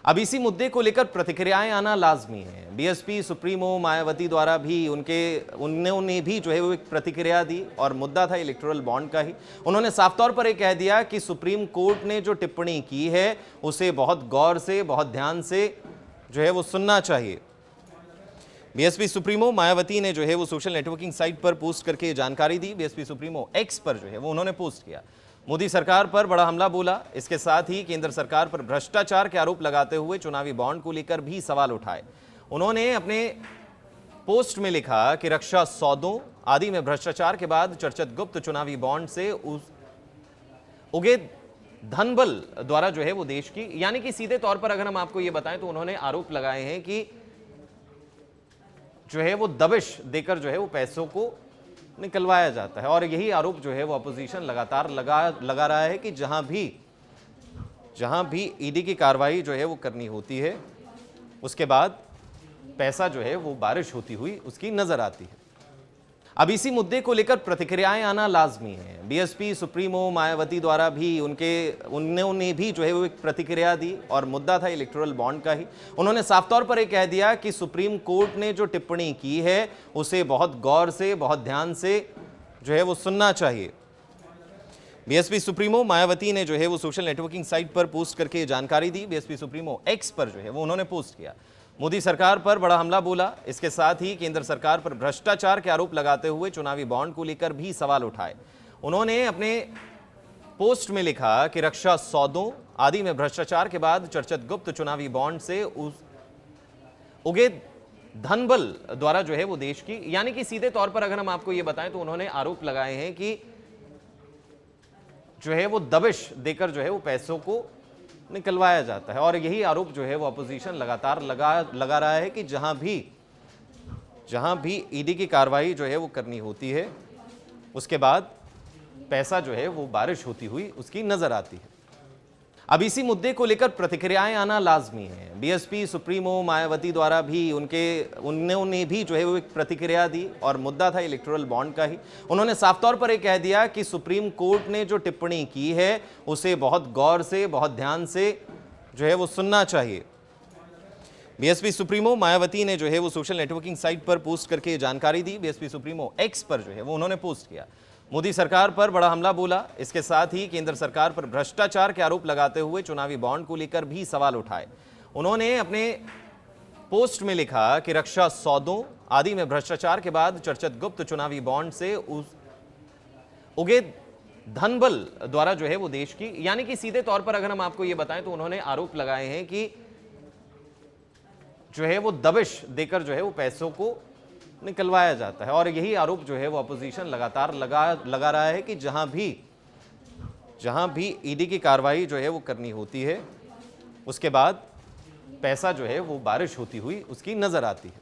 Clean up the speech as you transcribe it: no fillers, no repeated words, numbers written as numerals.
अब इसी मुद्दे को लेकर प्रतिक्रियाएं आना लाजमी है। बीएसपी सुप्रीमो मायावती द्वारा भी उन्होंने भी जो है वो एक प्रतिक्रिया दी और मुद्दा था इलेक्टोरल बॉन्ड का ही। उन्होंने साफ तौर पर यह कह दिया कि सुप्रीम कोर्ट ने जो टिप्पणी की है उसे बहुत गौर से, बहुत ध्यान से जो है वो सुनना चाहिए। बीएसपी सुप्रीमो मायावती ने जो है वो सोशल नेटवर्किंग साइट पर पोस्ट करके जानकारी दी। बीएसपी सुप्रीमो एक्स पर जो है वो उन्होंने पोस्ट किया, मोदी सरकार पर बड़ा हमला बोला। इसके साथ ही केंद्र सरकार पर भ्रष्टाचार के आरोप लगाते हुए चुनावी बॉन्ड को लेकर भी सवाल उठाए। उन्होंने अपने पोस्ट में लिखा कि रक्षा सौदों आदि में भ्रष्टाचार के बाद चर्चित गुप्त चुनावी बॉन्ड से उगे धनबल द्वारा जो है वो देश की, यानी कि सीधे तौर पर अगर हम आपको ये बताएं तो उन्होंने आरोप लगाए हैं कि जो है वो दबिश देकर जो है वो पैसों को निकलवाया जाता है। और यही आरोप जो है वो अपोजिशन लगातार लगा रहा है कि जहां भी ईडी की कार्रवाई जो है वो करनी होती है उसके बाद पैसा जो है वो बारिश होती हुई उसकी नजर आती है। अब इसी मुद्दे को लेकर प्रतिक्रियाएं आना लाजमी है। बीएसपी सुप्रीमो मायावती द्वारा भी उन्होंने भी जो है वो एक प्रतिक्रिया दी और मुद्दा था इलेक्टोरल बॉन्ड का ही। उन्होंने साफ तौर पर यह कह दिया कि सुप्रीम कोर्ट ने जो टिप्पणी की है उसे बहुत गौर से, बहुत ध्यान से जो है वो सुनना चाहिए। बीएसपी सुप्रीमो मायावती ने जो है वो सोशल नेटवर्किंग साइट पर पोस्ट करके जानकारी दी। बीएसपी सुप्रीमो एक्स पर जो है वो उन्होंने पोस्ट किया, मोदी सरकार पर बड़ा हमला बोला। इसके साथ ही केंद्र सरकार पर भ्रष्टाचार के आरोप लगाते हुए चुनावी बॉन्ड को लेकर भी सवाल उठाए। उन्होंने अपने पोस्ट में लिखा कि रक्षा सौदों आदि में भ्रष्टाचार के बाद चर्चित गुप्त चुनावी बॉन्ड से उगे धनबल द्वारा जो है वो देश की, यानी कि सीधे तौर पर अगर हम आपको ये बताएं तो उन्होंने आरोप लगाए हैं कि जो है वो दबिश देकर जो है वो पैसों को निकलवाया जाता है। और यही आरोप जो है वो अपोजिशन लगातार लगा रहा है कि जहां भी ईडी की कार्रवाई जो है वो करनी होती है उसके बाद पैसा जो है वो बारिश होती हुई उसकी नजर आती है। अब इसी मुद्दे को लेकर प्रतिक्रियाएं आना लाजमी है। बीएसपी सुप्रीमो मायावती द्वारा भी उन्होंने भी जो है वो एक प्रतिक्रिया दी और मुद्दा था इलेक्टोरल बॉन्ड का ही। उन्होंने साफ तौर पर यह कह दिया कि सुप्रीम कोर्ट ने जो टिप्पणी की है उसे बहुत गौर से, बहुत ध्यान से जो है वो सुनना चाहिए। बीएसपी सुप्रीमो मायावती ने जो है वो सोशल नेटवर्किंग साइट पर पोस्ट करके जानकारी दी। बीएसपी सुप्रीमो एक्स पर जो है वो उन्होंने पोस्ट किया, मोदी सरकार पर बड़ा हमला बोला। इसके साथ ही केंद्र सरकार पर भ्रष्टाचार के आरोप लगाते हुए चुनावी बॉन्ड को लेकर भी सवाल उठाए। उन्होंने अपने पोस्ट में लिखा कि रक्षा सौदों आदि में भ्रष्टाचार के बाद चर्चित गुप्त चुनावी बॉन्ड से उगे धनबल द्वारा जो है वो देश की, यानी कि सीधे तौर पर अगर हम आपको ये बताएं तो उन्होंने आरोप लगाए हैं कि जो है वो दबिश देकर जो है वो पैसों को निकलवाया जाता है। और यही आरोप जो है वो अपोजिशन लगातार लगा रहा है कि जहां भी ईडी की कार्रवाई जो है वो करनी होती है उसके बाद पैसा जो है वो बारिश होती हुई उसकी नजर आती है।